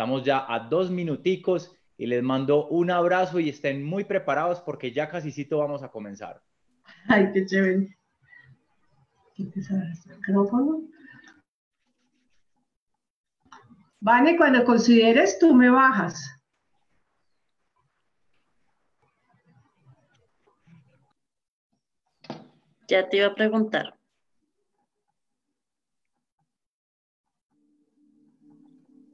Estamos ya a 2 minuticos y les mando un abrazo y estén muy preparados porque ya casicito vamos a comenzar. Ay, qué chévere. ¿Quites el micrófono? Vane, cuando consideres, tú me bajas. Ya te iba a preguntar.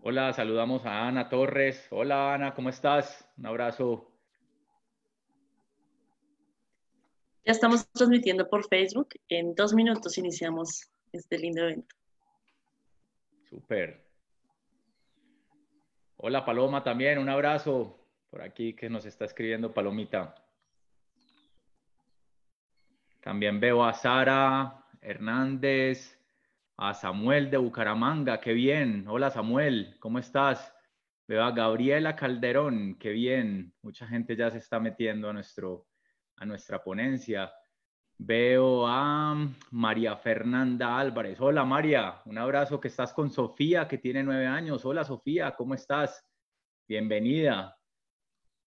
Hola, saludamos a Ana Torres. Hola Ana, ¿cómo estás? Un abrazo. Ya estamos transmitiendo por Facebook. En 2 minutos iniciamos este lindo evento. Súper. Hola Paloma también, un abrazo por aquí que nos está escribiendo Palomita. También veo a Sara Hernández, a Samuel de Bucaramanga, qué bien. Hola Samuel, ¿cómo estás? Veo a Gabriela Calderón, qué bien. Mucha gente ya se está metiendo a nuestra ponencia. Veo a María Fernanda Álvarez. Hola María, un abrazo, que estás con Sofía, que tiene 9 años. Hola Sofía, ¿cómo estás? Bienvenida.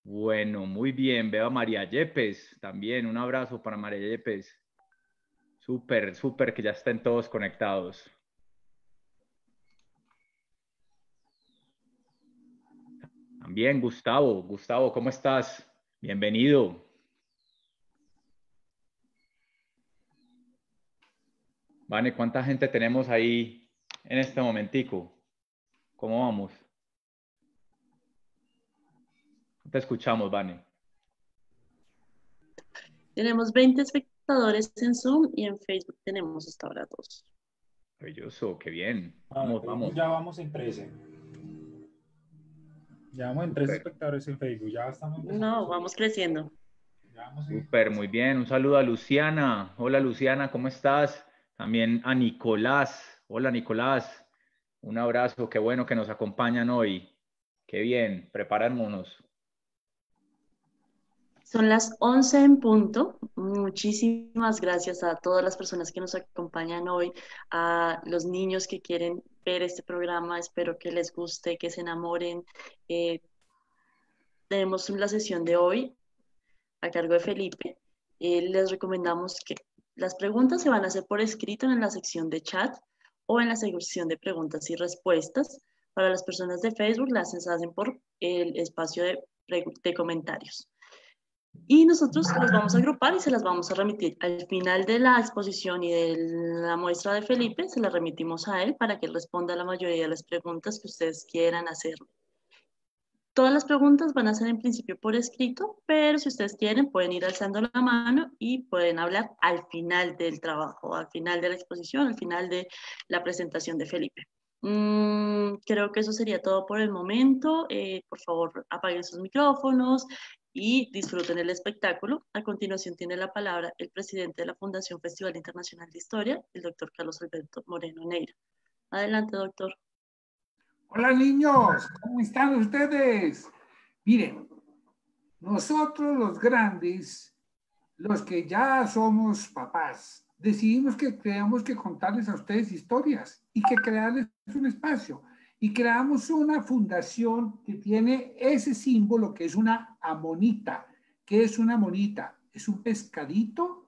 Bueno, muy bien. Veo a María Yepes también. Un abrazo para María Yepes. Súper, súper que ya estén todos conectados. También Gustavo. Gustavo, ¿cómo estás? Bienvenido. Vane, ¿cuánta gente tenemos ahí en este momentico? ¿Cómo vamos? Te escuchamos, Vane. Tenemos 20 espectadores en Zoom y en Facebook tenemos hasta ahora 2. Maravilloso, qué bien. Ah, Vamos, vamos. ya vamos en 13. Ya vamos en 13 Súper, espectadores en Facebook. Ya estamos empezando a No, subir. vamos creciendo. Ya vamos en súper, muy bien. Un saludo a Luciana. Hola Luciana, ¿cómo estás? También a Nicolás. Hola Nicolás. Un abrazo, qué bueno que nos acompañan hoy. Qué bien, preparémonos. Son las 11 en punto. Muchísimas gracias a todas las personas que nos acompañan hoy, a los niños que quieren ver este programa. Espero que les guste, que se enamoren. Eh, Tenemos la sesión de hoy a cargo de Felipe. Les recomendamos que las preguntas se van a hacer por escrito en la sección de chat o en la sección de preguntas y respuestas. Para las personas de Facebook, las hacen por el espacio de comentarios. Y nosotros las vamos a agrupar y se las vamos a remitir. Al final de la exposición y de la muestra de Felipe, se las remitimos a él para que él responda a la mayoría de las preguntas que ustedes quieran hacer. Todas las preguntas van a ser en principio por escrito, pero si ustedes quieren pueden ir alzando la mano y pueden hablar al final del trabajo, al final de la exposición, al final de la presentación de Felipe. Creo que eso sería todo por el momento. Por favor, apaguen sus micrófonos y disfruten el espectáculo. A continuación tiene la palabra el presidente de la Fundación Festival Internacional de Historia, el doctor Carlos Alberto Moreno Neira. Adelante, doctor. Hola niños, ¿cómo están ustedes? Miren, nosotros los grandes, los que ya somos papás, decidimos que tenemos que contarles a ustedes historias y que crearles un espacio. Y creamos una fundación que tiene ese símbolo que es una amonita. ¿Qué es una amonita? Es un pescadito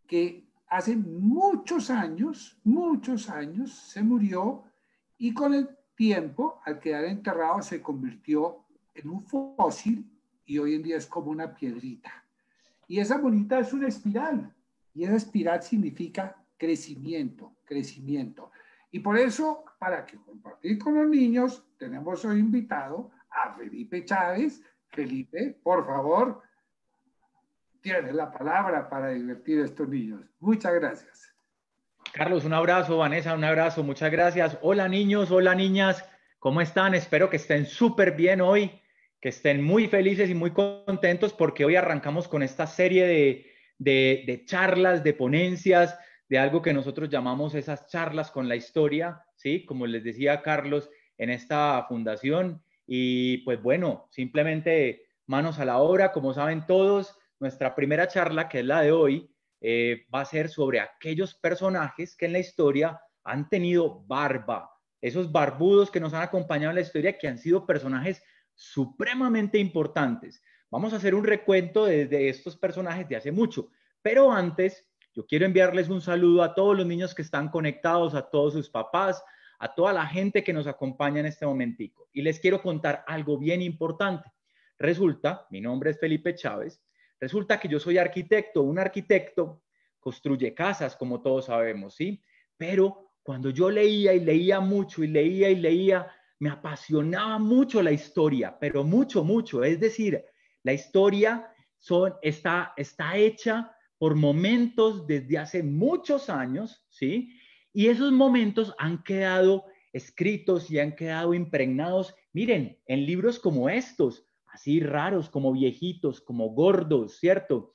que hace muchos años se murió y con el tiempo, al quedar enterrado, se convirtió en un fósil y hoy en día es como una piedrita. Y esa bonita es una espiral y esa espiral significa crecimiento, crecimiento. Y por eso, para que compartir con los niños, tenemos hoy invitado a Felipe Chávez. Felipe, por favor, tienes la palabra para divertir a estos niños. Muchas gracias. Carlos, un abrazo. Vanessa, un abrazo. Muchas gracias. Hola niños, hola niñas. ¿Cómo están? Espero que estén súper bien hoy, que estén muy felices y muy contentos porque hoy arrancamos con esta serie de charlas, de ponencias, de algo que nosotros llamamos esas charlas con la historia, ¿sí? Como les decía Carlos, en esta fundación. Y pues bueno, simplemente manos a la obra. Como saben todos, nuestra primera charla, que es la de hoy, va a ser sobre aquellos personajes que en la historia han tenido barba, esos barbudos que nos han acompañado en la historia, que han sido personajes supremamente importantes. Vamos a hacer un recuento de estos personajes de hace mucho, pero antes yo quiero enviarles un saludo a todos los niños que están conectados, a todos sus papás, a toda la gente que nos acompaña en este momentico. Y les quiero contar algo bien importante. Resulta, mi nombre es Felipe Chávez, resulta que yo soy arquitecto. Un arquitecto construye casas, como todos sabemos, ¿sí? Pero cuando yo leía y leía mucho y leía, me apasionaba mucho la historia, pero mucho, mucho. Es decir, la historia está hecha por momentos desde hace muchos años, ¿sí? Y esos momentos han quedado escritos y han quedado impregnados, miren, en libros como estos, así raros, como viejitos, como gordos, ¿cierto?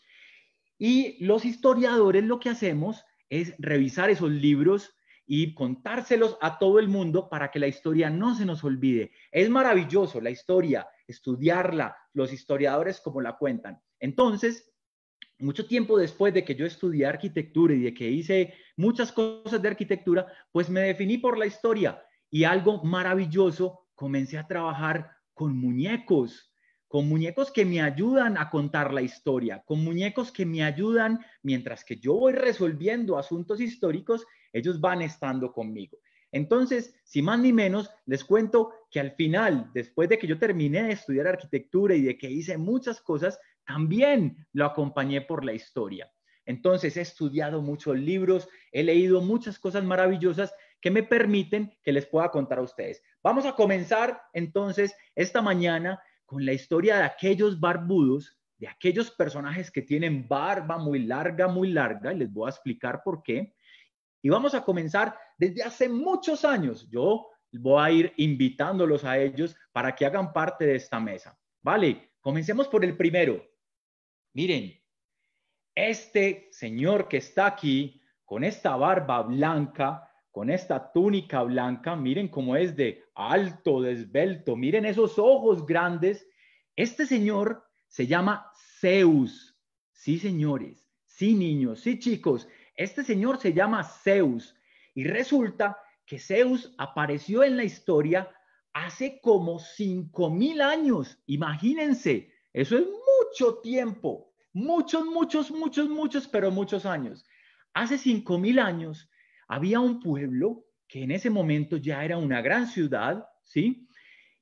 Y los historiadores lo que hacemos es revisar esos libros y contárselos a todo el mundo para que la historia no se nos olvide. Es maravilloso la historia, estudiarla, los historiadores como la cuentan. Entonces, mucho tiempo después de que yo estudié arquitectura y de que hice muchas cosas de arquitectura, pues me definí por la historia y algo maravilloso, comencé a trabajar con muñecos que me ayudan a contar la historia, con muñecos que me ayudan mientras que yo voy resolviendo asuntos históricos, ellos van estando conmigo. Entonces, sin más ni menos, les cuento que al final, después de que yo terminé de estudiar arquitectura y de que hice muchas cosas, también lo acompañé por la historia. Entonces, he estudiado muchos libros, he leído muchas cosas maravillosas que me permiten que les pueda contar a ustedes. Vamos a comenzar entonces esta mañana con la historia de aquellos barbudos, de aquellos personajes que tienen barba muy larga, y les voy a explicar por qué. Y vamos a comenzar desde hace muchos años. Yo voy a ir invitándolos a ellos para que hagan parte de esta mesa. Vale, comencemos por el primero. Miren, este señor que está aquí, con esta barba blanca, con esta túnica blanca, miren cómo es de alto, de esbelto, miren esos ojos grandes. Este señor se llama Zeus. Sí, señores, sí, niños, sí, chicos. Este señor se llama Zeus y resulta que Zeus apareció en la historia hace como 5.000 años. Imagínense, eso es mucho tiempo, muchos, pero muchos años. Hace 5.000 años había un pueblo que en ese momento ya era una gran ciudad, ¿sí?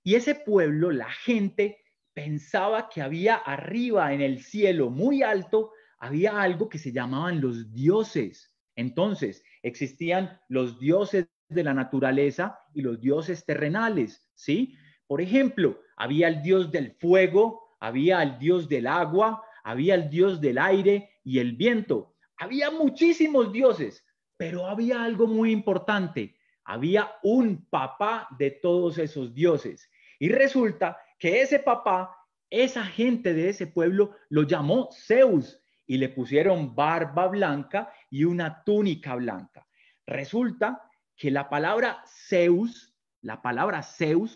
Y ese pueblo, la gente pensaba que había arriba en el cielo muy alto, había algo que se llamaban los dioses. Entonces, existían los dioses de la naturaleza y los dioses terrenales, ¿sí? Por ejemplo, había el dios del fuego, había el dios del agua, había el dios del aire y el viento. Había muchísimos dioses, pero había algo muy importante. Había un papá de todos esos dioses. Y resulta que ese papá, esa gente de ese pueblo, lo llamó Zeus y le pusieron barba blanca y una túnica blanca. Resulta que la palabra Zeus,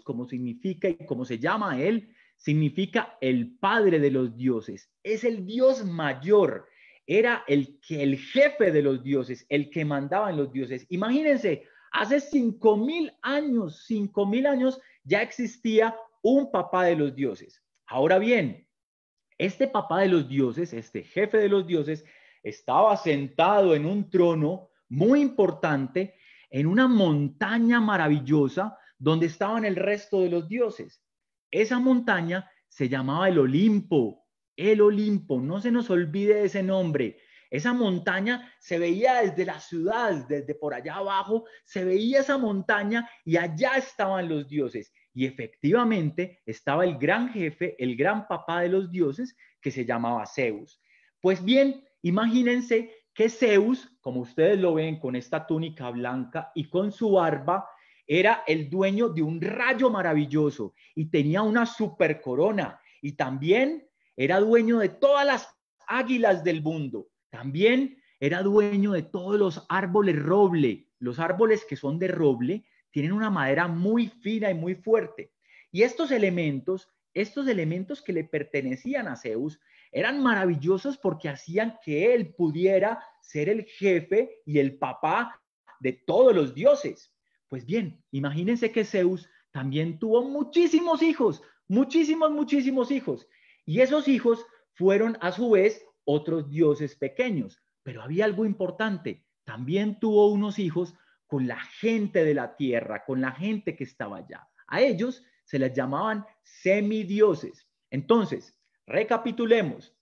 como significa y como se llama él, significa el padre de los dioses. Es el dios mayor. Era el jefe de los dioses, el que mandaba en los dioses. Imagínense, hace 5.000 años ya existía un papá de los dioses. Ahora bien, este papá de los dioses, este jefe de los dioses, estaba sentado en un trono muy importante en una montaña maravillosa donde estaban el resto de los dioses. Esa montaña se llamaba el Olimpo, no se nos olvide ese nombre. Esa montaña se veía desde la ciudad, desde por allá abajo, se veía esa montaña y allá estaban los dioses. Y efectivamente estaba el gran jefe, el gran papá de los dioses, que se llamaba Zeus. Pues bien, imagínense que Zeus, como ustedes lo ven con esta túnica blanca y con su barba, era el dueño de un rayo maravilloso y tenía una super corona y también era dueño de todas las águilas del mundo. También era dueño de todos los árboles roble. Los árboles que son de roble tienen una madera muy fina y muy fuerte. Y estos elementos que le pertenecían a Zeus, eran maravillosos porque hacían que él pudiera ser el jefe y el papá de todos los dioses. Pues bien, imagínense que Zeus también tuvo muchísimos hijos, muchísimos hijos. Y esos hijos fueron a su vez otros dioses pequeños. Pero había algo importante, también tuvo unos hijos con la gente de la tierra, con la gente que estaba allá. A ellos se les llamaban semidioses. Entonces, recapitulemos.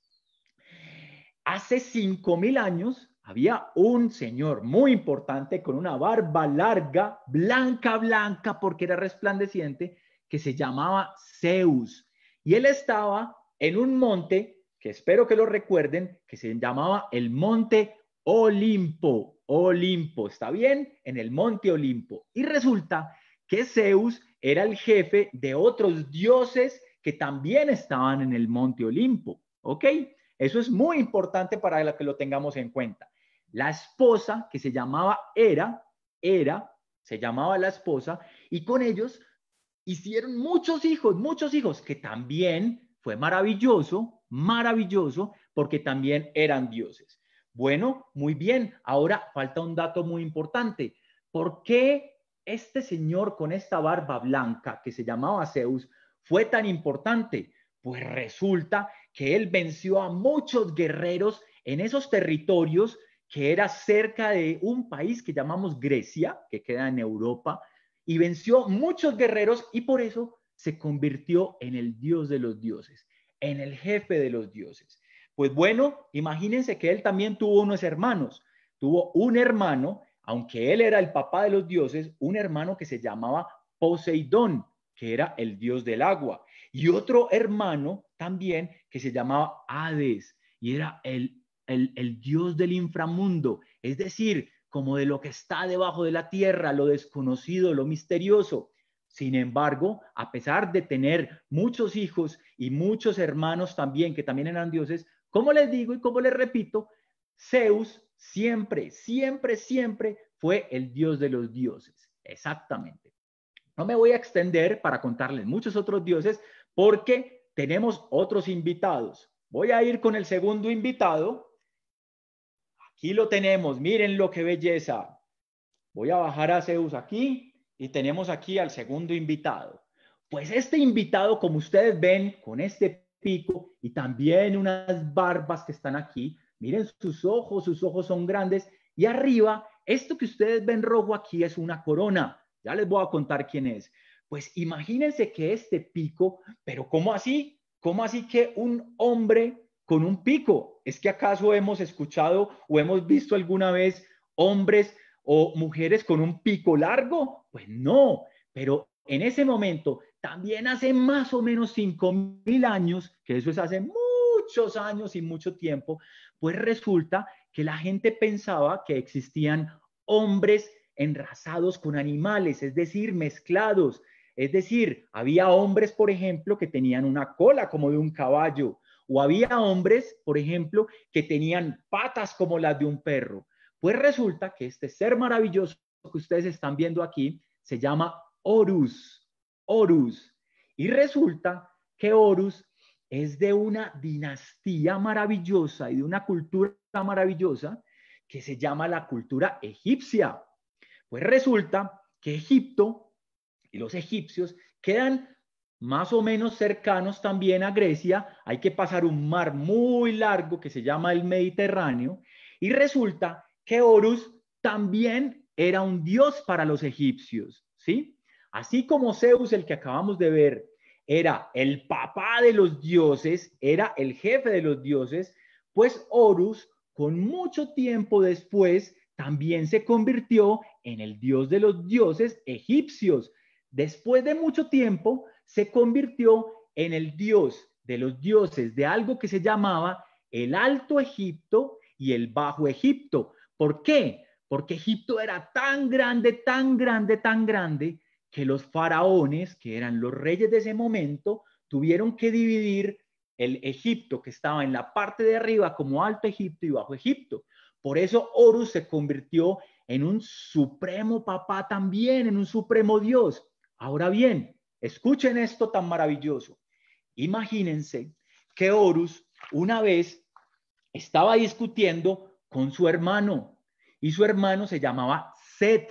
Hace 5000 años había un señor muy importante con una barba larga, blanca, porque era resplandeciente, que se llamaba Zeus. Y él estaba en un monte, que espero que lo recuerden, que se llamaba el Monte Olimpo. Olimpo, ¿está bien? En el Monte Olimpo. Y resulta que Zeus era el jefe de otros dioses que también estaban en el Monte Olimpo. ¿Ok? Eso es muy importante para que lo tengamos en cuenta. La esposa, que se llamaba Hera, se llamaba la esposa, y con ellos hicieron muchos hijos, que también fue maravilloso, porque también eran dioses. Bueno, muy bien, ahora falta un dato muy importante. ¿Por qué este señor con esta barba blanca, que se llamaba Zeus, fue tan importante? Pues resulta que él venció a muchos guerreros en esos territorios que era cerca de un país que llamamos Grecia, que queda en Europa, y venció muchos guerreros y por eso se convirtió en el dios de los dioses, en el jefe de los dioses. Pues bueno, imagínense que él también tuvo unos hermanos. Tuvo un hermano, aunque él era el papá de los dioses, un hermano que se llamaba Poseidón, que era el dios del agua. Y otro hermano también que se llamaba Hades, y era el dios del inframundo, es decir, como de lo que está debajo de la tierra, lo desconocido, lo misterioso. Sin embargo, a pesar de tener muchos hijos y muchos hermanos también, que también eran dioses, como les digo y como les repito, Zeus siempre fue el dios de los dioses. Exactamente. No me voy a extender para contarles muchos otros dioses porque tenemos otros invitados. Voy a ir con el segundo invitado. Aquí lo tenemos, miren lo que belleza. Voy a bajar a Zeus aquí y tenemos aquí al segundo invitado. Pues este invitado, como ustedes ven, con este pico y también unas barbas que están aquí, miren sus ojos son grandes y arriba, esto que ustedes ven rojo aquí es una corona. Ya les voy a contar quién es. Pues imagínense que este pico, pero ¿cómo así? ¿Cómo así que un hombre con un pico? ¿Es que acaso hemos escuchado o hemos visto alguna vez hombres o mujeres con un pico largo? Pues no, pero en ese momento, también hace más o menos 5000 años, que eso es hace muchos años y mucho tiempo, pues resulta que la gente pensaba que existían hombres enrazados con animales, es decir, mezclados. Es decir, había hombres, por ejemplo, que tenían una cola como de un caballo, o había hombres, por ejemplo, que tenían patas como las de un perro. Pues resulta que este ser maravilloso que ustedes están viendo aquí se llama Horus. Horus. Y resulta que Horus es de una dinastía maravillosa y de una cultura maravillosa que se llama la cultura egipcia. Pues resulta que Egipto y los egipcios quedan más o menos cercanos también a Grecia. Hay que pasar un mar muy largo que se llama el Mediterráneo. Y resulta que Horus también era un dios para los egipcios, ¿sí? Así como Zeus, el que acabamos de ver, era el papá de los dioses, era el jefe de los dioses, pues Horus, con mucho tiempo después, también se convirtió en el dios de los dioses egipcios. Después de mucho tiempo, se convirtió en el dios de los dioses de algo que se llamaba el Alto Egipto y el Bajo Egipto. ¿Por qué? Porque Egipto era tan grande, que los faraones, que eran los reyes de ese momento, tuvieron que dividir el Egipto que estaba en la parte de arriba como Alto Egipto y Bajo Egipto. Por eso Horus se convirtió en un supremo papá también, en un supremo dios. Ahora bien, escuchen esto tan maravilloso. Imagínense que Horus una vez estaba discutiendo con su hermano y su hermano se llamaba Set.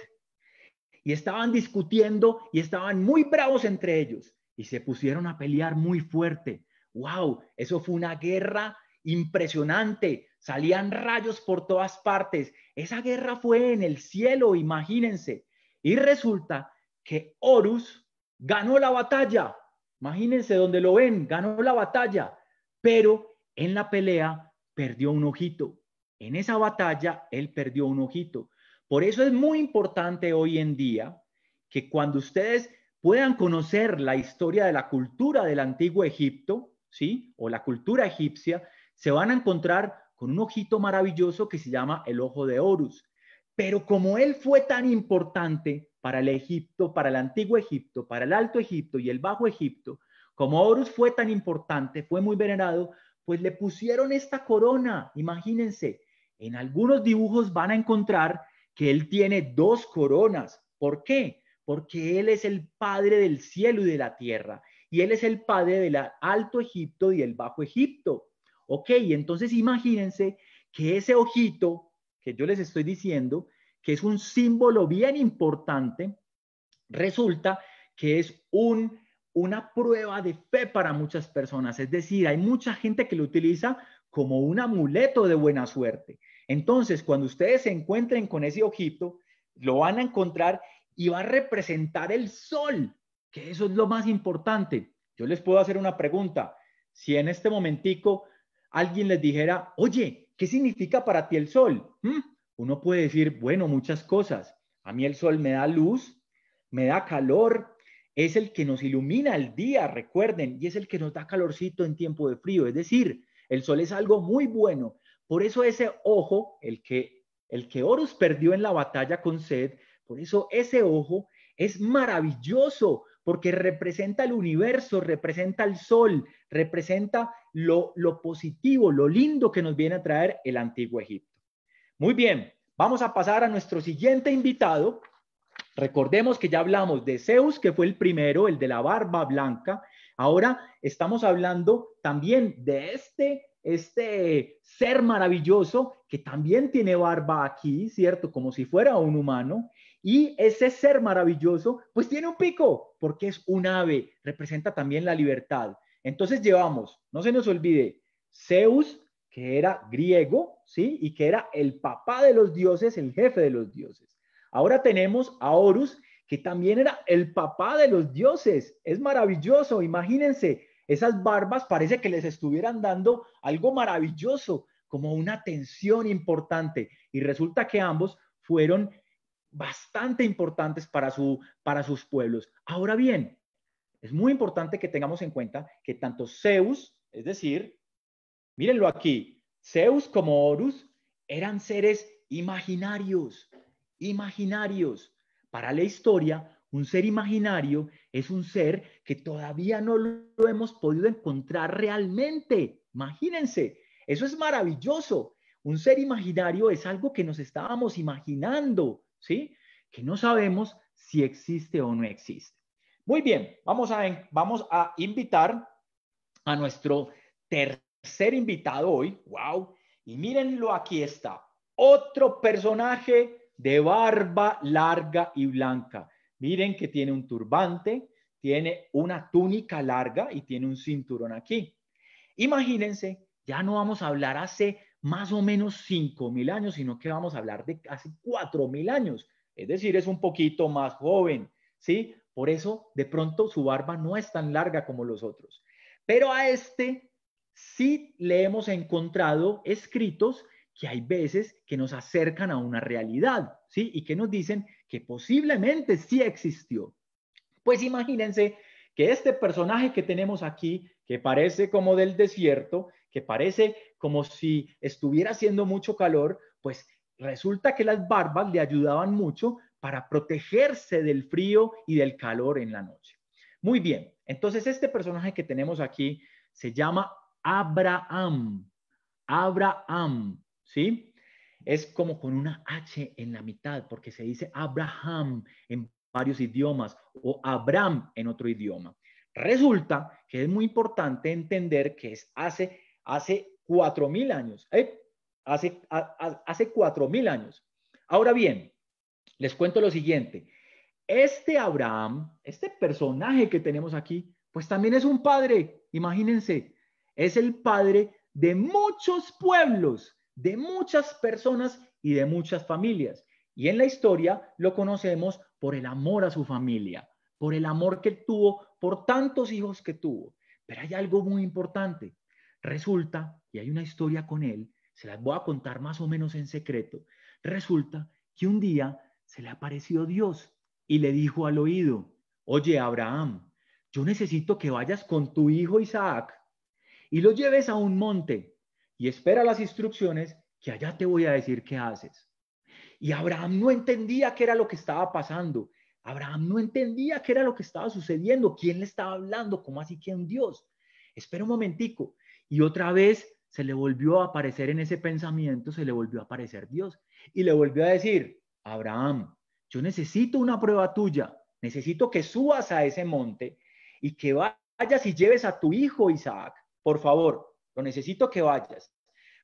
y estaban discutiendo y estaban muy bravos entre ellos y se pusieron a pelear muy fuerte. ¡Wow! Eso fue una guerra impresionante. Salían rayos por todas partes. Esa guerra fue en el cielo, imagínense. Y resulta que Horus ganó la batalla. Imagínense donde lo ven, ganó la batalla. Pero en la pelea perdió un ojito. En esa batalla él perdió un ojito. Por eso es muy importante hoy en día que cuando ustedes puedan conocer la historia de la cultura del antiguo Egipto, ¿sí? O la cultura egipcia, se van a encontrar con un ojito maravilloso que se llama el ojo de Horus. Pero como él fue tan importante para el Egipto, para el antiguo Egipto, para el Alto Egipto y el Bajo Egipto, como Horus fue tan importante, fue muy venerado, pues le pusieron esta corona. Imagínense, en algunos dibujos van a encontrar que él tiene 2 coronas. ¿Por qué? Porque él es el padre del cielo y de la tierra. Y él es el padre del Alto Egipto y el Bajo Egipto. Ok, entonces imagínense que ese ojito que yo les estoy diciendo, que es un símbolo bien importante, resulta que es una prueba de fe para muchas personas. Es decir, hay mucha gente que lo utiliza como un amuleto de buena suerte. Entonces, cuando ustedes se encuentren con ese ojito, lo van a encontrar y va a representar el sol, que eso es lo más importante. Yo les puedo hacer una pregunta. Si en este momentico alguien les dijera, oye, ¿qué significa para ti el sol? Uno puede decir, bueno, muchas cosas. A mí el sol me da luz, me da calor, es el que nos ilumina el día, recuerden, y es el que nos da calorcito en tiempo de frío. Es decir, el sol es algo muy bueno. Por eso ese ojo, el que Horus perdió en la batalla con Set, por eso ese ojo es maravilloso, porque representa el universo, representa el sol, representa lo positivo, lo lindo que nos viene a traer el antiguo Egipto. Muy bien, vamos a pasar a nuestro siguiente invitado. Recordemos que ya hablamos de Zeus, que fue el primero, el de la barba blanca. Ahora estamos hablando también de este ser maravilloso que también tiene barba aquí, ¿cierto? Como si fuera un humano. Y ese ser maravilloso, pues tiene un pico, porque es un ave, representa también la libertad. Entonces llevamos, no se nos olvide, Zeus, que era griego, ¿sí? Y que era el papá de los dioses, el jefe de los dioses. Ahora tenemos a Horus, que también era el papá de los dioses. Es maravilloso, imagínense, esas barbas parece que les estuvieran dando algo maravilloso, como una tensión importante. Y resulta que ambos fueron bastante importantes para sus pueblos. Ahora bien, es muy importante que tengamos en cuenta que tanto Zeus, es decir, mírenlo aquí, Zeus como Horus eran seres imaginarios. Para la historia, un ser imaginario es un ser que todavía no lo hemos podido encontrar realmente. Imagínense, eso es maravilloso. Un ser imaginario es algo que nos estábamos imaginando, ¿sí? Que no sabemos si existe o no existe. Muy bien, vamos a invitar a nuestro tercer invitado hoy. ¡Wow! Y mírenlo, aquí está. Otro personaje de barba larga y blanca. Miren que tiene un turbante, tiene una túnica larga y tiene un cinturón aquí. Imagínense, ya no vamos a hablar hace más o menos 5.000 años, sino que vamos a hablar de hace 4.000 años. Es decir, es un poquito más joven, ¿sí? Por eso, de pronto, su barba no es tan larga como los otros. Pero a este sí le hemos encontrado escritos que hay veces que nos acercan a una realidad, ¿sí? Y que nos dicen que posiblemente sí existió. Pues imagínense que este personaje que tenemos aquí, que parece como del desierto, que parece como si estuviera haciendo mucho calor, pues resulta que las barbas le ayudaban mucho para protegerse del frío y del calor en la noche. Muy bien, entonces este personaje que tenemos aquí se llama Abraham. Abraham, ¿sí? Es como con una H en la mitad, porque se dice Abraham en varios idiomas o Abraham en otro idioma. Resulta que es muy importante entender que es hace 4.000 años. Hace 4.000 años. Ahora bien, les cuento lo siguiente. este Abraham, este personaje que tenemos aquí, pues también es un padre, imagínense, es el padre de muchos pueblos, de muchas personas y de muchas familias. Y en la historia lo conocemos por el amor a su familia, por el amor que tuvo, por tantos hijos que tuvo. Pero hay algo muy importante. Resulta, y hay una historia con él, se las voy a contar más o menos en secreto. Resulta que un día se le apareció Dios y le dijo al oído: oye, Abraham, yo necesito que vayas con tu hijo Isaac y lo lleves a un monte y espera las instrucciones que allá te voy a decir qué haces. Y Abraham no entendía qué era lo que estaba pasando. Abraham no entendía qué era lo que estaba sucediendo, quién le estaba hablando, cómo así que un Dios. Espera un momentico. Y otra vez se le volvió a aparecer en ese pensamiento, se le volvió a aparecer Dios y le volvió a decir: Abraham, yo necesito una prueba tuya, necesito que subas a ese monte y que vayas y lleves a tu hijo Isaac. Por favor, lo necesito que vayas.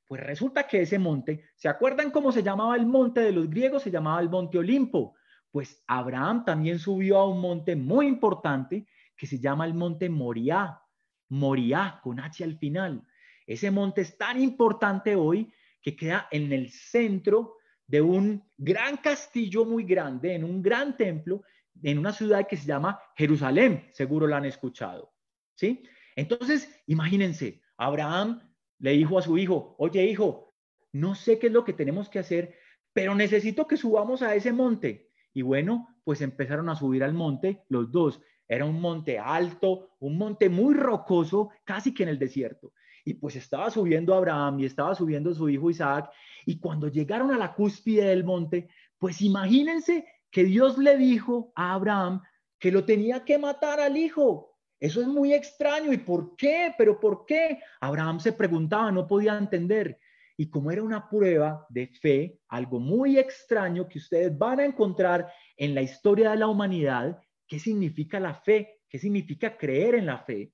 Pues resulta que ese monte, ¿se acuerdan cómo se llamaba el monte de los griegos? Se llamaba el monte Olimpo. Pues Abraham también subió a un monte muy importante que se llama el monte Moriah. Moriah, con H al final. Ese monte es tan importante hoy que queda en el centro de un gran castillo muy grande, en un gran templo, en una ciudad que se llama Jerusalén. Seguro la han escuchado, ¿sí? Entonces, imagínense, Abraham le dijo a su hijo: oye, hijo, no sé qué es lo que tenemos que hacer, pero necesito que subamos a ese monte. Y bueno, pues empezaron a subir al monte los dos. Era un monte alto, un monte muy rocoso, casi que en el desierto. Y pues estaba subiendo Abraham y estaba subiendo su hijo Isaac. Y cuando llegaron a la cúspide del monte, pues imagínense que Dios le dijo a Abraham que lo tenía que matar al hijo. Eso es muy extraño. ¿Y por qué? ¿Pero por qué? Abraham se preguntaba, no podía entender. Y como era una prueba de fe, algo muy extraño que ustedes van a encontrar en la historia de la humanidad, ¿qué significa la fe? ¿Qué significa creer en la fe?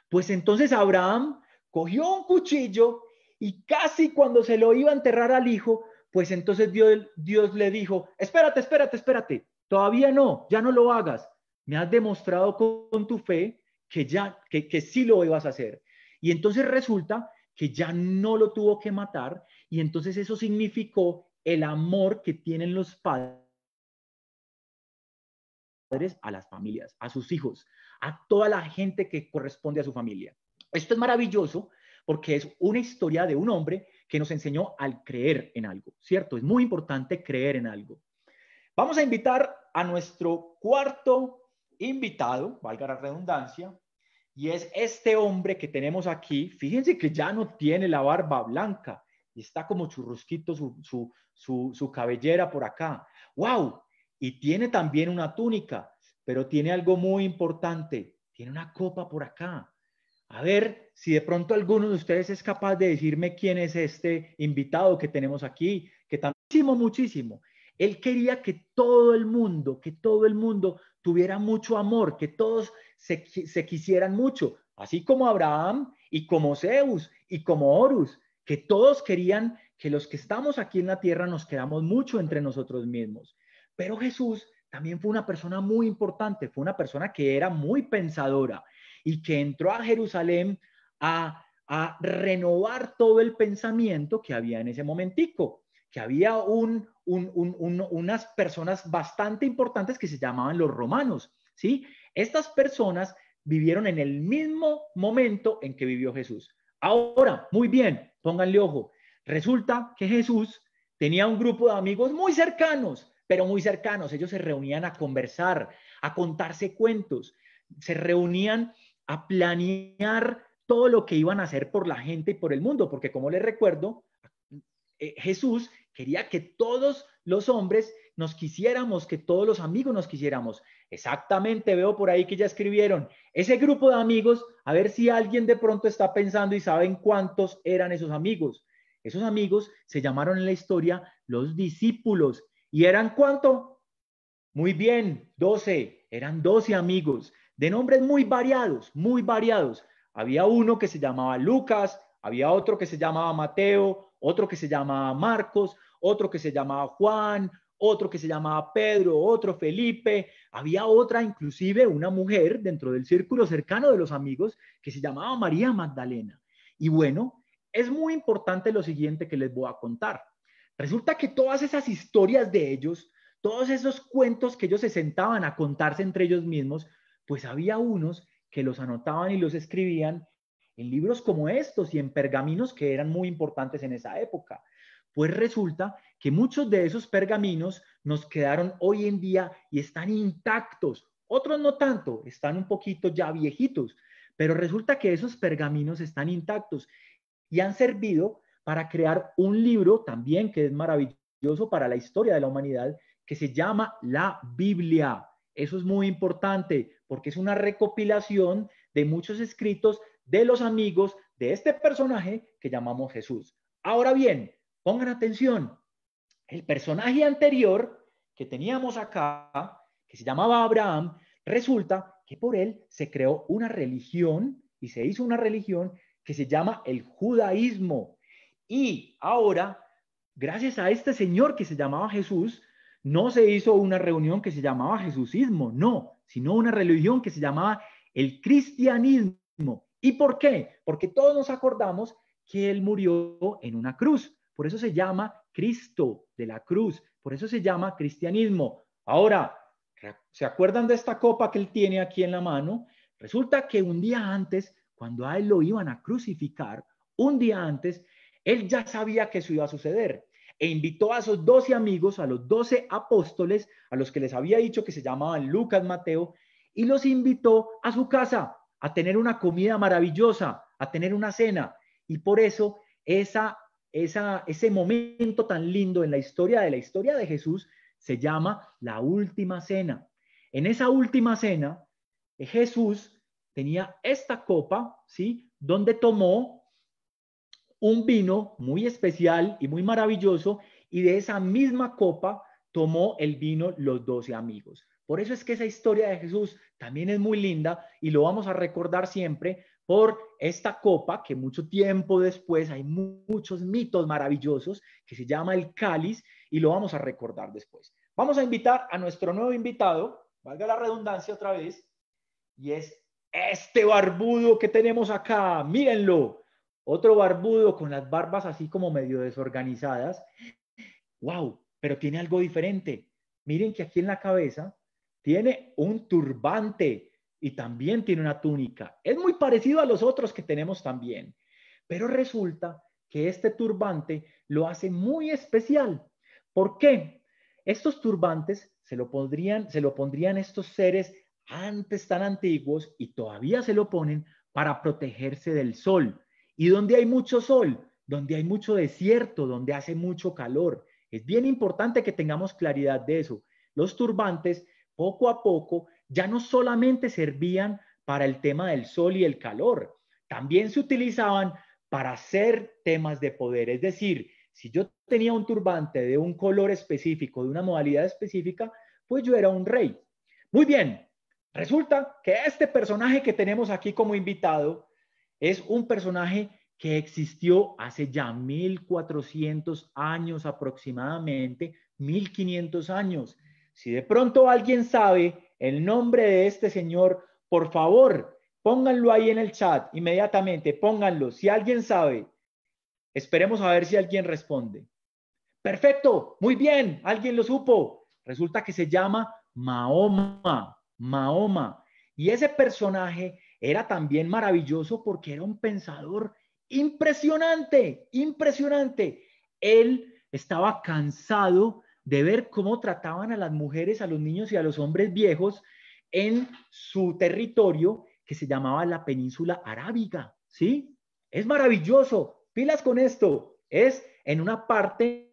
Pues entonces Abraham cogió un cuchillo y casi cuando se lo iba a enterrar al hijo, pues entonces Dios le dijo: espérate, todavía no, ya no lo hagas. Me has demostrado con tu fe que sí lo ibas a hacer. Y entonces resulta que ya no lo tuvo que matar, y entonces eso significó el amor que tienen los padres a las familias, a sus hijos, a toda la gente que corresponde a su familia. Esto es maravilloso porque es una historia de un hombre que nos enseñó al creer en algo, ¿cierto? Es muy importante creer en algo. Vamos a invitar a nuestro cuarto invitado, valga la redundancia, y es este hombre que tenemos aquí. Fíjense que ya no tiene la barba blanca y está como churrusquito su cabellera por acá. ¡Wow! Y tiene también una túnica, pero tiene algo muy importante. Tiene una copa por acá. A ver si de pronto alguno de ustedes es capaz de decirme quién es este invitado que tenemos aquí, que muchísimo. Él quería que todo el mundo tuviera mucho amor, que todos se quisieran mucho, así como Abraham y como Zeus y como Horus, que todos querían que los que estamos aquí en la tierra nos queramos mucho entre nosotros mismos. Pero Jesús también fue una persona muy importante, fue una persona que era muy pensadora y que entró a Jerusalén a renovar todo el pensamiento que había en ese momentico, que había unas personas bastante importantes que se llamaban los romanos, ¿sí? Estas personas vivieron en el mismo momento en que vivió Jesús. Ahora, muy bien, pónganle ojo. Resulta que Jesús tenía un grupo de amigos muy cercanos, pero muy cercanos. Ellos se reunían a conversar, a contarse cuentos, se reunían a planear todo lo que iban a hacer por la gente y por el mundo, porque como les recuerdo, Jesús quería que todos los hombres nos quisiéramos, que todos los amigos nos quisiéramos. Exactamente, veo por ahí que ya escribieron ese grupo de amigos. A ver si alguien de pronto está pensando y saben cuántos eran esos amigos. Esos amigos se llamaron en la historia los discípulos. ¿Y eran cuánto? Muy bien, 12. Eran 12 amigos de nombres muy variados, muy variados. Había uno que se llamaba Lucas, había otro que se llamaba Mateo, otro que se llamaba Marcos, otro que se llamaba Juan, otro que se llamaba Pedro, otro Felipe, había otra, inclusive una mujer dentro del círculo cercano de los amigos que se llamaba María Magdalena. Y bueno, es muy importante lo siguiente que les voy a contar. Resulta que todas esas historias de ellos, todos esos cuentos que ellos se sentaban a contarse entre ellos mismos, pues había unos que los anotaban y los escribían en libros como estos y en pergaminos que eran muy importantes en esa época. Pues resulta que muchos de esos pergaminos nos quedaron hoy en día y están intactos. Otros no tanto, están un poquito ya viejitos, pero resulta que esos pergaminos están intactos y han servido para crear un libro también que es maravilloso para la historia de la humanidad, que se llama la Biblia. Eso es muy importante porque es una recopilación de muchos escritos de los amigos de este personaje que llamamos Jesús. Ahora bien, pongan atención, el personaje anterior que teníamos acá, que se llamaba Abraham, resulta que por él se creó una religión y se hizo una religión que se llama el judaísmo. Y ahora, gracias a este señor que se llamaba Jesús, no se hizo una reunión que se llamaba Jesucismo, no, sino una religión que se llamaba el cristianismo. ¿Y por qué? Porque todos nos acordamos que él murió en una cruz. Por eso se llama Cristo de la cruz. Por eso se llama cristianismo. Ahora, ¿se acuerdan de esta copa que él tiene aquí en la mano? Resulta que un día antes, cuando a él lo iban a crucificar, un día antes, él ya sabía que eso iba a suceder e invitó a esos 12 amigos, a los 12 apóstoles, a los que les había dicho que se llamaban Lucas, Mateo, y los invitó a su casa a tener una comida maravillosa, a tener una cena. Y por eso ese momento tan lindo en la historia de Jesús se llama la última cena. En esa última cena, Jesús tenía esta copa, ¿sí? Donde tomó un vino muy especial y muy maravilloso, y de esa misma copa tomó el vino los 12 amigos. Por eso es que esa historia de Jesús también es muy linda y lo vamos a recordar siempre por esta copa que mucho tiempo después hay muchos mitos maravillosos que se llama el cáliz y lo vamos a recordar después. Vamos a invitar a nuestro nuevo invitado, valga la redundancia otra vez, y es este barbudo que tenemos acá. Mírenlo. Otro barbudo con las barbas así como medio desorganizadas. ¡Wow! Pero tiene algo diferente. Miren que aquí en la cabeza tiene un turbante y también tiene una túnica. Es muy parecido a los otros que tenemos también. Pero resulta que este turbante lo hace muy especial. ¿Por qué? Estos turbantes se lo pondrían estos seres antes tan antiguos y todavía se lo ponen para protegerse del sol. ¿Y donde hay mucho sol? Donde hay mucho desierto, donde hace mucho calor. Es bien importante que tengamos claridad de eso. Los turbantes, poco a poco, ya no solamente servían para el tema del sol y el calor, también se utilizaban para hacer temas de poder. Es decir, si yo tenía un turbante de un color específico, de una modalidad específica, pues yo era un rey. Muy bien, resulta que este personaje que tenemos aquí como invitado es un personaje que existió hace ya 1400 años aproximadamente, 1500 años. Si de pronto alguien sabe el nombre de este señor, por favor, pónganlo ahí en el chat inmediatamente, pónganlo. Si alguien sabe, esperemos a ver si alguien responde. Perfecto, muy bien, alguien lo supo. Resulta que se llama Mahoma. Y ese personaje era también maravilloso porque era un pensador impresionante. Él estaba cansado de ver cómo trataban a las mujeres, a los niños y a los hombres viejos en su territorio que se llamaba la península arábiga, ¿sí? Es maravilloso, pilas con esto. Es en una parte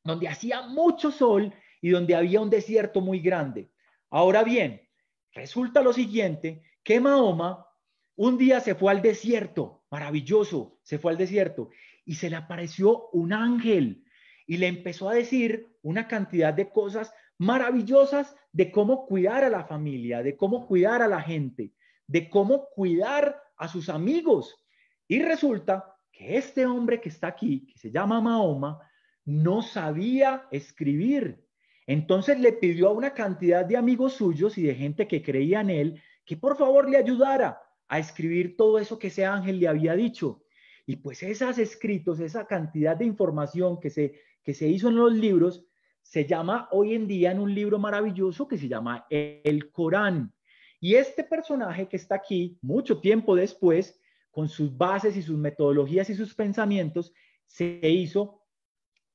donde hacía mucho sol y donde había un desierto muy grande. Ahora bien, resulta lo siguiente, que Mahoma un día se fue al desierto, maravilloso, se fue al desierto y se le apareció un ángel y le empezó a decir una cantidad de cosas maravillosas de cómo cuidar a la familia, de cómo cuidar a la gente, de cómo cuidar a sus amigos. Y resulta que este hombre que está aquí, que se llama Mahoma, no sabía escribir. Entonces le pidió a una cantidad de amigos suyos y de gente que creía en él que por favor le ayudara a escribir todo eso que ese ángel le había dicho. Y pues esos escritos, esa cantidad de información que se hizo en los libros, se llama hoy en día en un libro maravilloso que se llama el Corán. Y este personaje que está aquí, mucho tiempo después, con sus bases y sus metodologías y sus pensamientos, se hizo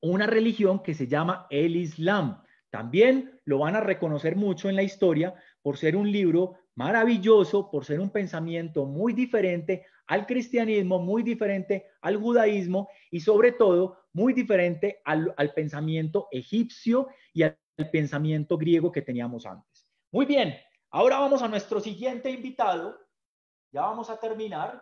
una religión que se llama el Islam. También lo van a reconocer mucho en la historia por ser un libro maravilloso, por ser un pensamiento muy diferente al cristianismo, muy diferente al judaísmo y sobre todo muy diferente al pensamiento egipcio y al pensamiento griego que teníamos antes. Muy bien, ahora vamos a nuestro siguiente invitado. Ya vamos a terminar.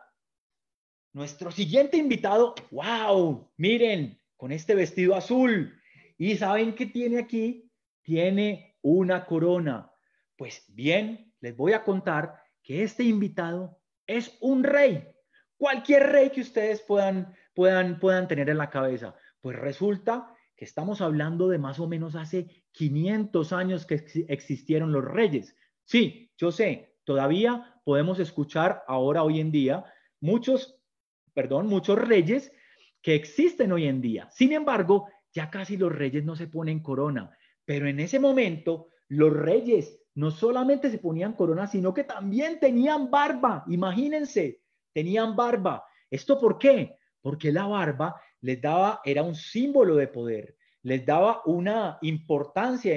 Nuestro siguiente invitado, wow, miren, con este vestido azul. ¿Y saben qué tiene aquí? Tiene una corona. Pues bien, les voy a contar que este invitado es un rey. Cualquier rey que ustedes puedan tener en la cabeza. Pues resulta que estamos hablando de más o menos hace 500 años que existieron los reyes. Sí, yo sé, todavía podemos escuchar ahora, hoy en día, muchos reyes que existen hoy en día. Sin embargo, ya casi los reyes no se ponen corona, pero en ese momento los reyes no solamente se ponían corona, sino que también tenían barba. Imagínense, tenían barba. ¿Esto por qué? Porque la barba les daba, era un símbolo de poder, les daba una importancia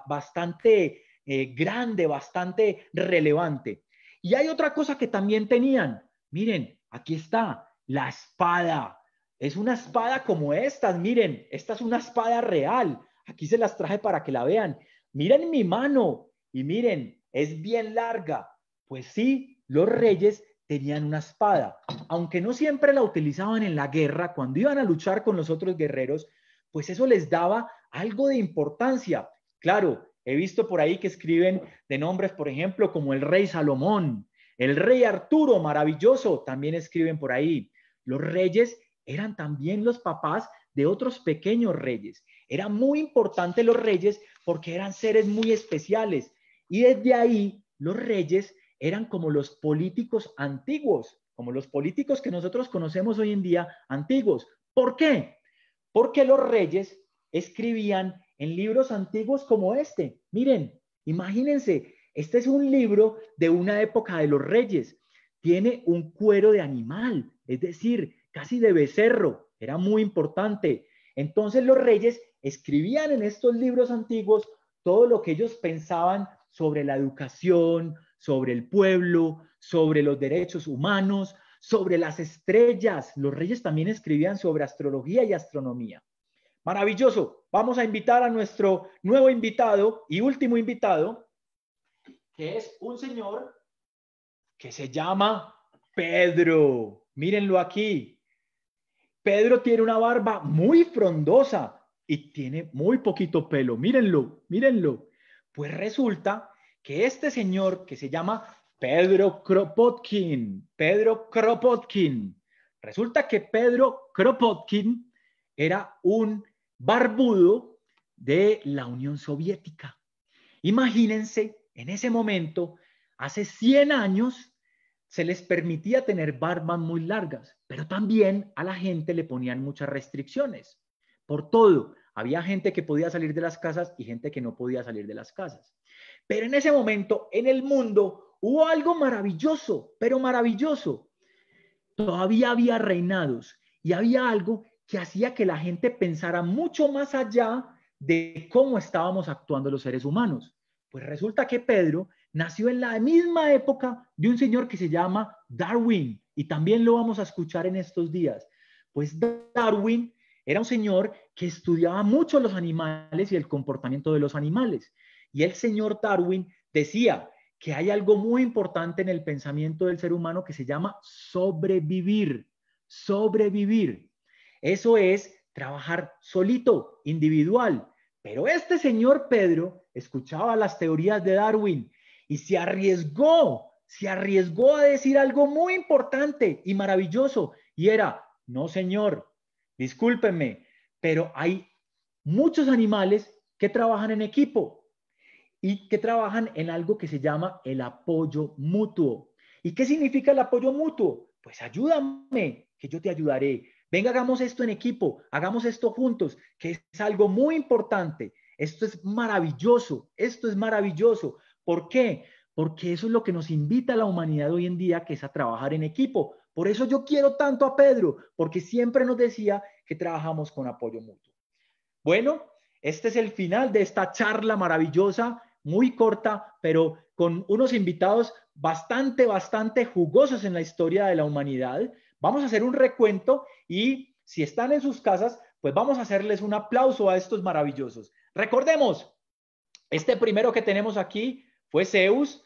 bastante grande, bastante relevante. Y hay otra cosa que también tenían. Miren, aquí está la espada. Es una espada como estas. Miren, esta es una espada real. Aquí se las traje para que la vean. Miren mi mano y miren, es bien larga. Pues sí, los reyes tenían una espada. Aunque no siempre la utilizaban en la guerra, cuando iban a luchar con los otros guerreros, pues eso les daba algo de importancia. Claro, he visto por ahí que escriben de nombres, por ejemplo, como el rey Salomón, el rey Arturo, maravilloso, también escriben por ahí. Los reyes eran también los papás de otros pequeños reyes. Eran muy importantes los reyes porque eran seres muy especiales. Y desde ahí los reyes eran como los políticos antiguos, como los políticos que nosotros conocemos hoy en día antiguos. ¿Por qué? Porque los reyes escribían en libros antiguos como este. Miren, imagínense, este es un libro de una época de los reyes. Tiene un cuero de animal, es decir, casi de becerro. Era muy importante. Entonces los reyes escribían en estos libros antiguos todo lo que ellos pensaban sobre la educación, sobre el pueblo, sobre los derechos humanos, sobre las estrellas. Los reyes también escribían sobre astrología y astronomía. Maravilloso. Vamos a invitar a nuestro nuevo invitado y último invitado, que es un señor que se llama Pedro. Mírenlo aquí. Pedro tiene una barba muy frondosa y tiene muy poquito pelo. Mírenlo, mírenlo. Pues resulta que este señor que se llama Pedro Kropotkin, resulta que Pedro Kropotkin era un barbudo de la Unión Soviética. Imagínense, en ese momento, hace 100 años, se les permitía tener barbas muy largas, pero también a la gente le ponían muchas restricciones. Por todo, había gente que podía salir de las casas y gente que no podía salir de las casas. Pero en ese momento, en el mundo, hubo algo maravilloso, pero maravilloso. Todavía había reinados y había algo que hacía que la gente pensara mucho más allá de cómo estábamos actuando los seres humanos. Pues resulta que Pedro nació en la misma época de un señor que se llama Darwin, y también lo vamos a escuchar en estos días. Pues Darwin era un señor que estudiaba mucho los animales y el comportamiento de los animales. Y el señor Darwin decía que hay algo muy importante en el pensamiento del ser humano que se llama sobrevivir. Sobrevivir. Eso es trabajar solito, individual. Pero este señor Pedro escuchaba las teorías de Darwin y se arriesgó a decir algo muy importante y maravilloso. Y era, no señor, discúlpenme, pero hay muchos animales que trabajan en equipo y que trabajan en algo que se llama el apoyo mutuo. ¿Y qué significa el apoyo mutuo? Pues ayúdame, que yo te ayudaré. Venga, hagamos esto en equipo, hagamos esto juntos, que es algo muy importante. Esto es maravilloso, esto es maravilloso. ¿Por qué? Porque eso es lo que nos invita a la humanidad hoy en día, que es a trabajar en equipo. Por eso yo quiero tanto a Pedro, porque siempre nos decía que trabajamos con apoyo mutuo. Bueno, este es el final de esta charla maravillosa, muy corta, pero con unos invitados bastante jugosos en la historia de la humanidad. Vamos a hacer un recuento y si están en sus casas, pues vamos a hacerles un aplauso a estos maravillosos. Recordemos, este primero que tenemos aquí fue Zeus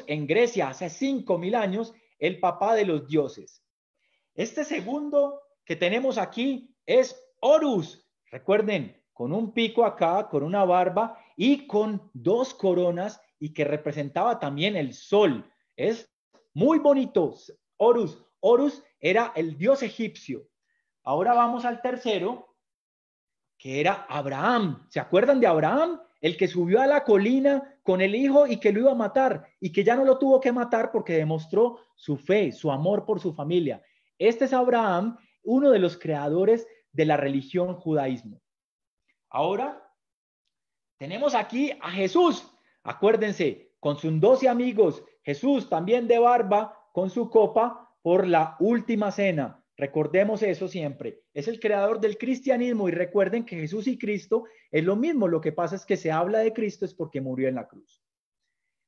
en Grecia, hace 5.000 años, el papá de los dioses. Este segundo que tenemos aquí es Horus. Recuerden, con un pico acá, con una barba y con 2 coronas y que representaba también el sol. Es muy bonito. Horus era el dios egipcio. Ahora vamos al tercero, que era Abraham. ¿Se acuerdan de Abraham? El que subió a la colina con el hijo y que lo iba a matar y que ya no lo tuvo que matar porque demostró su fe, su amor por su familia. Este es Abraham, uno de los creadores de la religión judaísmo. Ahora tenemos aquí a Jesús. Acuérdense, con sus 12 amigos, Jesús también de barba, con su copa por la última cena. Recordemos eso siempre. Es el creador del cristianismo y recuerden que Jesús y Cristo es lo mismo. Lo que pasa es que se habla de Cristo es porque murió en la cruz.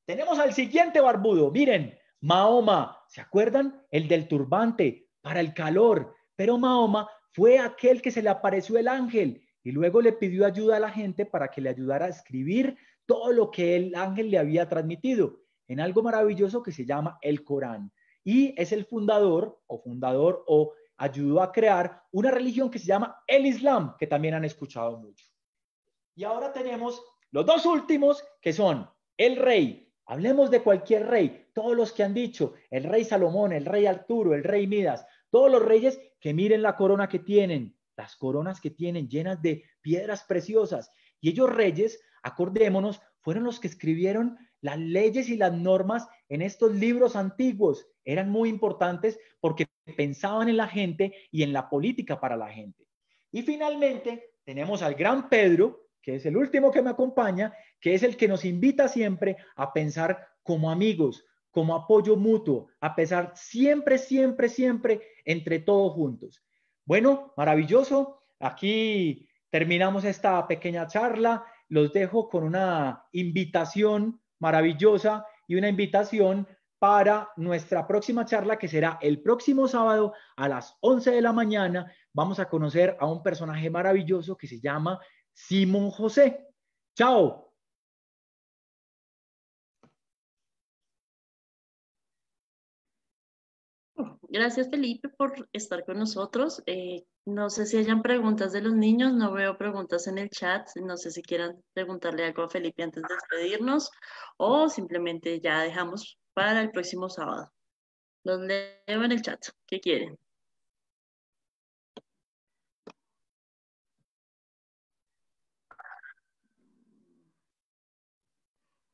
Tenemos al siguiente barbudo. Miren, Mahoma. ¿Se acuerdan? El del turbante para el calor. Pero Mahoma fue aquel que se le apareció el ángel y luego le pidió ayuda a la gente para que le ayudara a escribir todo lo que el ángel le había transmitido en algo maravilloso que se llama el Corán. Y es el fundador o ayudó a crear una religión que se llama el Islam, que también han escuchado mucho. Y ahora tenemos los 2 últimos, que son el rey. Hablemos de cualquier rey, todos los que han dicho, el rey Salomón, el rey Arturo, el rey Midas, todos los reyes que miren la corona que tienen, las coronas que tienen llenas de piedras preciosas. Y ellos reyes, acordémonos, fueron los que escribieron las leyes y las normas en estos libros antiguos. Eran muy importantes porque pensaban en la gente y en la política para la gente. Y finalmente tenemos al gran Pedro, que es el último que me acompaña, que es el que nos invita siempre a pensar como amigos, como apoyo mutuo, a pensar siempre entre todos juntos. Bueno, maravilloso. Aquí terminamos esta pequeña charla. Los dejo con una invitación maravillosa y una invitación para nuestra próxima charla, que será el próximo sábado a las 11 de la mañana. Vamos a conocer a un personaje maravilloso que se llama Simón José. ¡Chao! Gracias, Felipe, por estar con nosotros. No sé si hayan preguntas de los niños, no veo preguntas en el chat, no sé si quieran preguntarle algo a Felipe antes de despedirnos o simplemente ya dejamos para el próximo sábado. Los leo en el chat. ¿Qué quieren?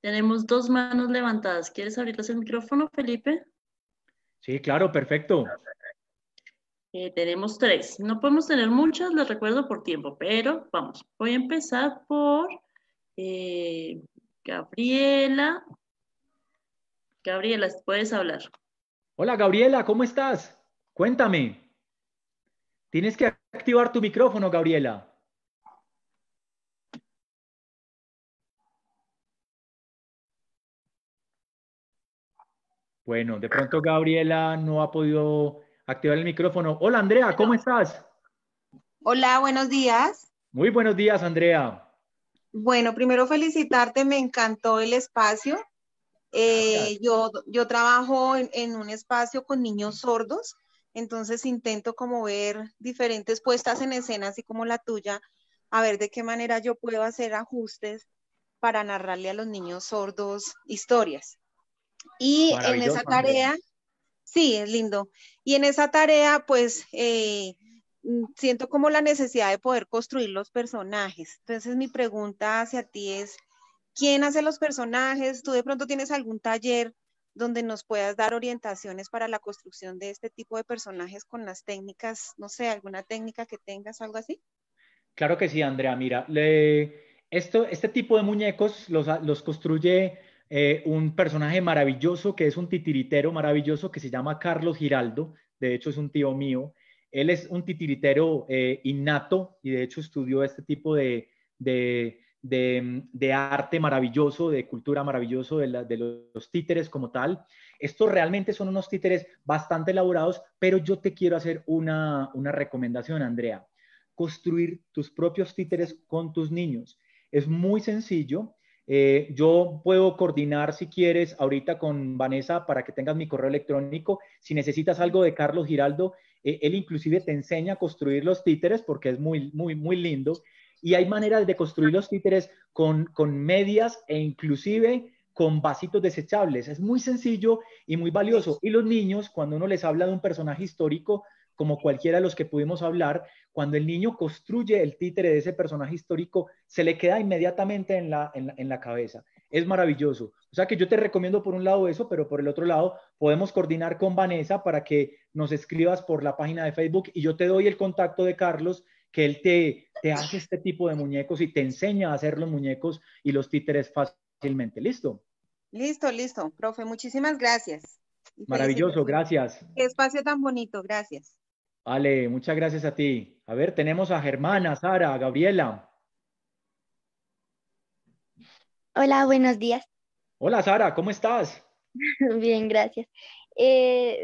Tenemos 2 manos levantadas. ¿Quieres abrirles el micrófono, Felipe? Sí, claro, perfecto. Tenemos 3. No podemos tener muchas, les recuerdo por tiempo, pero vamos. Voy a empezar por Gabriela. Gabriela, puedes hablar. Hola, Gabriela, ¿cómo estás? Cuéntame. Tienes que activar tu micrófono, Gabriela. Bueno, de pronto Gabriela no ha podido activar el micrófono. Hola, Andrea, ¿cómo estás? Hola, buenos días. Muy buenos días, Andrea. Bueno, primero felicitarte, me encantó el espacio. Yo trabajo en un espacio con niños sordos, entonces intento como ver diferentes puestas en escena, así como la tuya, a ver de qué manera yo puedo hacer ajustes para narrarle a los niños sordos historias. Y en esa tarea, sí, es lindo. Y en esa tarea, pues, siento como la necesidad de poder construir los personajes. Entonces mi pregunta hacia ti es, ¿quién hace los personajes? ¿Tú de pronto tienes algún taller donde nos puedas dar orientaciones para la construcción de este tipo de personajes con las técnicas, no sé, alguna técnica que tengas, algo así? Claro que sí, Andrea. Mira, este tipo de muñecos los construye un personaje maravilloso que es un titiritero maravilloso que se llama Carlos Giraldo. De hecho, es un tío mío. Él es un titiritero innato y de hecho estudió este tipo de arte maravilloso, de cultura maravilloso de los títeres como tal. Estos realmente son unos títeres bastante elaborados, pero yo te quiero hacer una recomendación, Andrea. Construir tus propios títeres con tus niños. Es muy sencillo. Yo puedo coordinar, si quieres, ahorita con Vanessa para que tengas mi correo electrónico. Si necesitas algo de Carlos Giraldo, él inclusive te enseña a construir los títeres porque es muy, muy, muy lindo. Y hay maneras de construir los títeres con medias e inclusive con vasitos desechables. Es muy sencillo y muy valioso. Y los niños, cuando uno les habla de un personaje histórico, como cualquiera de los que pudimos hablar, cuando el niño construye el títere de ese personaje histórico, se le queda inmediatamente en la cabeza. Es maravilloso. O sea que yo te recomiendo por un lado eso, pero por el otro lado podemos coordinar con Vanessa para que nos escribas por la página de Facebook y yo te doy el contacto de Carlos, que él te hace este tipo de muñecos y te enseña a hacer los muñecos y los títeres fácilmente. ¿Listo? Listo, listo, profe, muchísimas gracias. Y Maravilloso, gracias. qué espacio tan bonito, gracias. Vale, muchas gracias a ti. A ver, tenemos a Germán, a Sara, a Gabriela. Hola, buenos días. Hola, Sara, ¿cómo estás? Bien, gracias.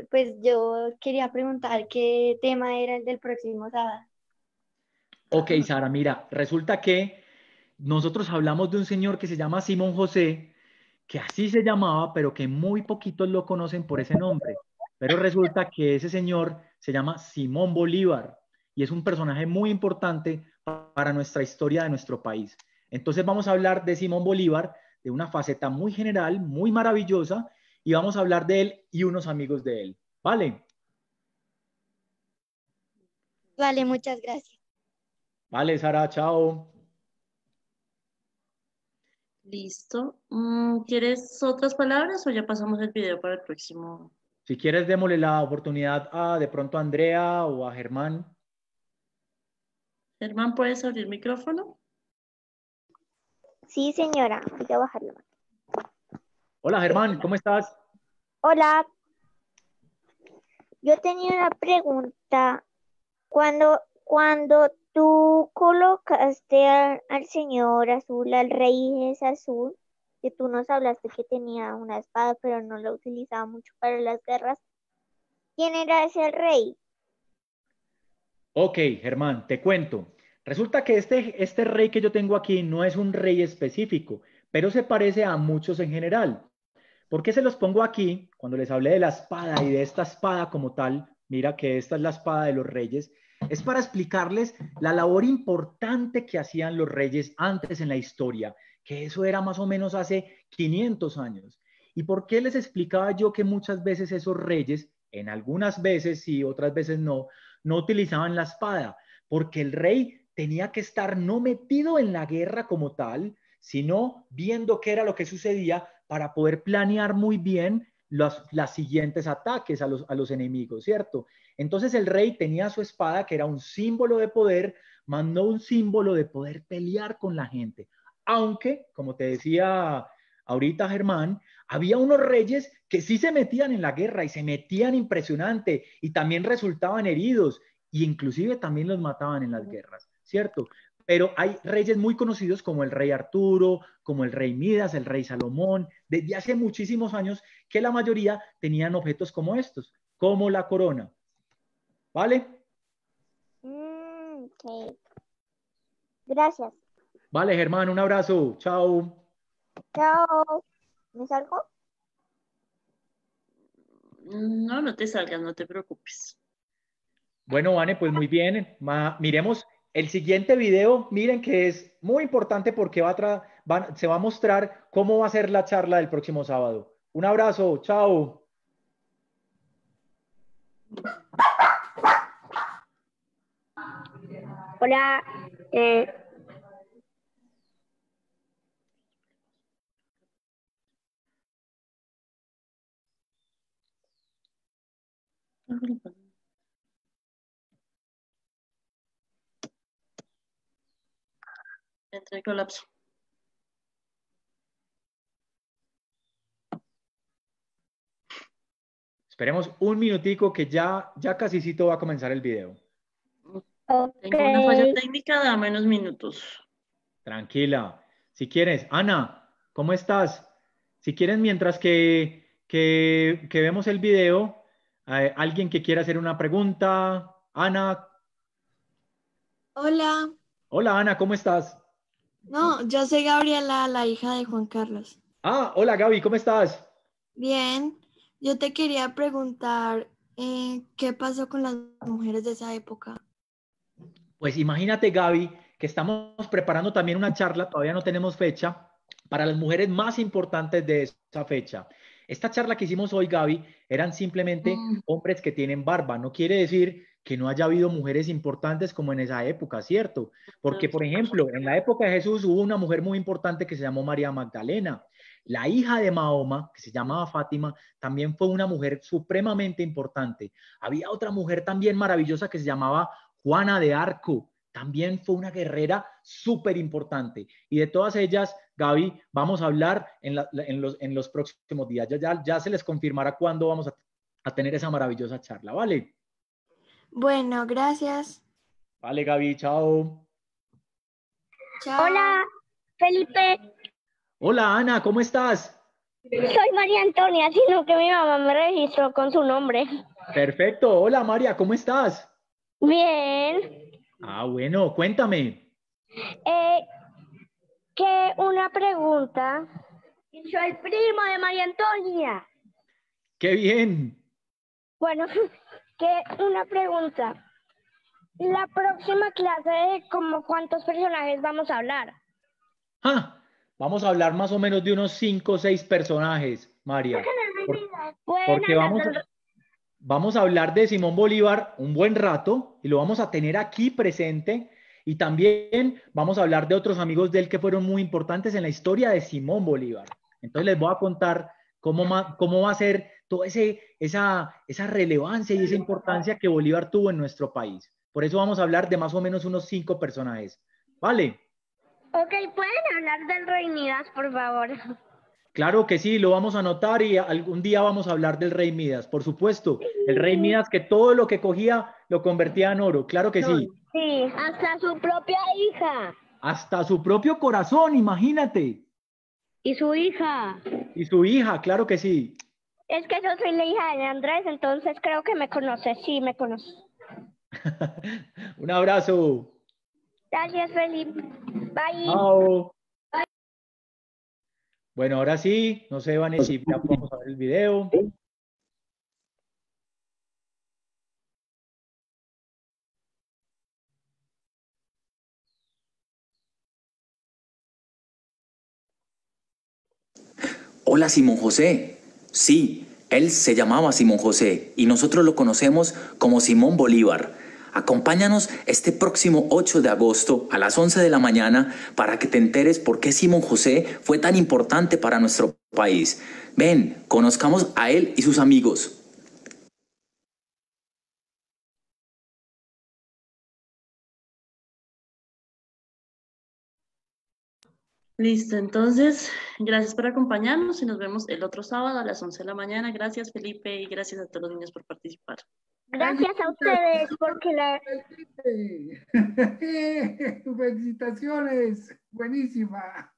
Pues yo quería preguntar qué tema era el del próximo sábado. Ok, Sara, mira, resulta que nosotros hablamos de un señor que se llama Simón José, que así se llamaba, pero que muy poquitos lo conocen por ese nombre. Pero resulta que ese señor se llama Simón Bolívar y es un personaje muy importante para nuestra historia de nuestro país. Entonces vamos a hablar de Simón Bolívar, de una faceta muy general, muy maravillosa, y vamos a hablar de él y unos amigos de él. ¿Vale? Vale, muchas gracias. Vale, Sara, chao. Listo. ¿Quieres otras palabras o ya pasamos el video para el próximo? Si quieres, démosle la oportunidad a de pronto a Andrea o a Germán. Germán, ¿puedes abrir el micrófono? Sí, señora, voy a bajarlo. Hola, Germán, ¿cómo estás? Hola, yo tenía una pregunta. Cuando tú colocaste al señor azul, al rey es azul, que tú nos hablaste que tenía una espada, pero no la utilizaba mucho para las guerras, ¿quién era ese rey? Ok, Germán, te cuento. Resulta que este rey que yo tengo aquí no es un rey específico, pero se parece a muchos en general. ¿Por qué se los pongo aquí? Cuando les hablé de la espada y de esta espada como tal, mira que esta es la espada de los reyes, es para explicarles la labor importante que hacían los reyes antes en la historia, que eso era más o menos hace 500 años. ¿Y por qué les explicaba yo que muchas veces esos reyes, en algunas veces sí, otras veces no utilizaban la espada? Porque el rey tenía que estar no metido en la guerra como tal, sino viendo qué era lo que sucedía para poder planear muy bien los siguientes ataques a los enemigos, ¿cierto? Entonces el rey tenía su espada, que era un símbolo de poder, más no un símbolo de poder pelear con la gente. Aunque, como te decía ahorita Germán, había unos reyes que sí se metían en la guerra y se metían impresionante y también resultaban heridos y inclusive también los mataban en las guerras, ¿cierto? Pero hay reyes muy conocidos como el rey Arturo, como el rey Midas, el rey Salomón, desde hace muchísimos años que la mayoría tenían objetos como estos, como la corona. ¿Vale? Ok. Gracias. Vale, Germán, un abrazo. Chao. Chao. ¿Me salgo? No, no te salgas, no te preocupes. Bueno, Vane, pues muy bien. Miremos el siguiente video. Miren que es muy importante porque se va a mostrar cómo va a ser la charla del próximo sábado. Un abrazo. Chao. Hola, Entre el colapso. Esperemos un minutico que ya casicito va a comenzar el video. Tengo una falla técnica, dame unos minutos. Tranquila. Si quieres, Ana, ¿cómo estás? Si quieres, mientras que vemos el video, alguien que quiera hacer una pregunta. Ana. Hola, Hola, Ana, ¿cómo estás? no, yo soy Gabriela, la hija de Juan Carlos. Ah, hola, Gaby, ¿cómo estás? Bien, yo te quería preguntar, ¿qué pasó con las mujeres de esa época? Pues imagínate, Gaby, que estamos preparando también una charla, todavía no tenemos fecha, para las mujeres más importantes de esa fecha. Esta charla que hicimos hoy, Gaby, eran simplemente hombres que tienen barba. No quiere decir que no haya habido mujeres importantes como en esa época, ¿cierto? Porque, por ejemplo, en la época de Jesús hubo una mujer muy importante que se llamó María Magdalena. La hija de Mahoma, que se llamaba Fátima, también fue una mujer supremamente importante. Había otra mujer también maravillosa que se llamaba Juana de Arco, también fue una guerrera súper importante. Y de todas ellas, Gaby, vamos a hablar en los próximos días. Ya se les confirmará cuándo vamos a tener esa maravillosa charla, ¿vale? Bueno, gracias. Vale, Gaby, chao. Chao. Hola, Felipe. Hola, Ana, ¿cómo estás? Soy María Antonia, sino que mi mamá me registró con su nombre. Perfecto. Hola, María, ¿cómo estás? Bien. Ah, bueno, cuéntame. Que una pregunta. Soy primo de María Antonia. Qué bien. Bueno, que una pregunta. La próxima clase de como cuántos personajes vamos a hablar. Ah, vamos a hablar más o menos de unos 5 o 6 personajes, María. Porque vamos a hablar de Simón Bolívar un buen rato y lo vamos a tener aquí presente. Y también vamos a hablar de otros amigos de él que fueron muy importantes en la historia de Simón Bolívar. Entonces les voy a contar cómo va a ser toda esa relevancia y esa importancia que Bolívar tuvo en nuestro país. Por eso vamos a hablar de más o menos unos 5 personajes. ¿Vale? Ok, ¿pueden hablar del Rey Midas, por favor? Claro que sí, lo vamos a anotar y algún día vamos a hablar del Rey Midas, por supuesto. El Rey Midas que todo lo que cogía lo convertía en oro, claro que sí. Sí, hasta su propia hija. Hasta su propio corazón, imagínate. Y su hija. Y su hija, claro que sí. Es que yo soy la hija de Andrés, entonces creo que me conoce, sí, me conoce. Un abrazo. Gracias, Felipe. Bye. Chao. Bueno, ahora sí, no sé, Vanessa, si ya podemos ver el video. Hola, Simón José. Sí, él se llamaba Simón José y nosotros lo conocemos como Simón Bolívar. Acompáñanos este próximo 8 de agosto a las 11 de la mañana para que te enteres por qué Simón José fue tan importante para nuestro país. Ven, conozcamos a él y sus amigos. Listo, entonces, gracias por acompañarnos y nos vemos el otro sábado a las 11 de la mañana. Gracias, Felipe, y gracias a todos los niños por participar. Gracias a ustedes porque la... Felicitaciones, buenísima.